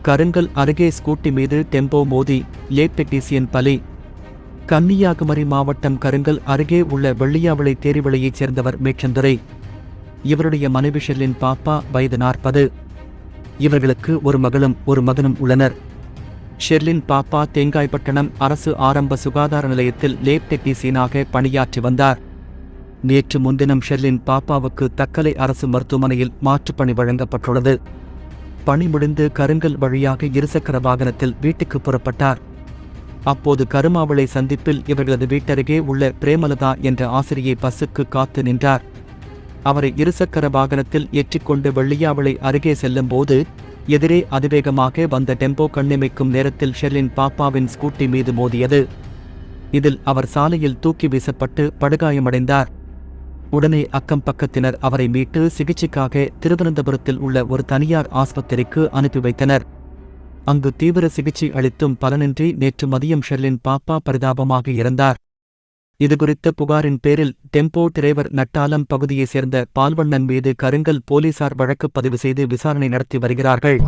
கருங்கல் அருகே ஸ்கூட்டி மீது டெம்போ மோதி லேப் டெக்னீசியன் பலி. கன்னியாகுமரி மாவட்டம் கருங்கல் அருகே உள்ள வெள்ளியாவளை தேரிவளையைச் சேர்ந்தவர் மேற்சந்துரை. இவருடைய மனைவி ஷெர்லின் பாப்பா வயது 40. இவர்களுக்கு ஒரு மகளும் ஒரு மகனும் உள்ளனர். ஷெர்லின் பாப்பா தேங்காய்பட்டணம் அரசு ஆரம்ப சுகாதார நிலையத்தில் லேப் டெக்னீசியனாக பணியாற்றி வந்தார். நேற்று முன்தினம் ஷெர்லின் பாப்பாவுக்கு தக்கலை அரசு மருத்துவமனையில் மாற்றுப்பணி வழங்கப்பட்டுள்ளது. பணி முடிந்து கருங்கல் வழியாக இருசக்கர வாகனத்தில் வீட்டுக்கு புறப்பட்டார். அப்போது கருமாவளை சந்திப்பில் இவர்களது வீட்டருகே உள்ள பிரேமலதா என்ற ஆசிரியை பஸ்ஸுக்கு காத்து நின்றார். அவரை இருசக்கர வாகனத்தில் ஏற்றிக்கொண்டு வெள்ளியாவளை அருகே செல்லும்போது எதிரே அதிவேகமாக வந்த டெம்போ கண்ணிமைக்கும் நேரத்தில் ஷெர்லின் பாப்பாவின் ஸ்கூட்டி மீது மோதியது. இதில் அவர் சாலையில் தூக்கி வீசப்பட்டு படுகாயமடைந்தார். உடனே அக்கம் பக்கத்தினர் அவரை மீட்டு சிகிச்சைக்காக திருவனந்தபுரத்தில் உள்ள ஒரு தனியார் ஆஸ்பத்திரிக்கு அனுப்பி வைத்தனர். அங்கு தீவிர சிகிச்சை அளித்தும் பலனின்றி நேற்று மதியம் ஷெர்லின் பாப்பா பரிதாபமாக இறந்தார். இதுகுறித்த புகாரின் பேரில் டெம்போ டிரைவர் நட்டாலம் பகுதியைச் சேர்ந்த பால்வண்ணன் மீது கருங்கல் போலீசார் வழக்கு பதிவு செய்து விசாரணை நடத்தி வருகிறார்கள்.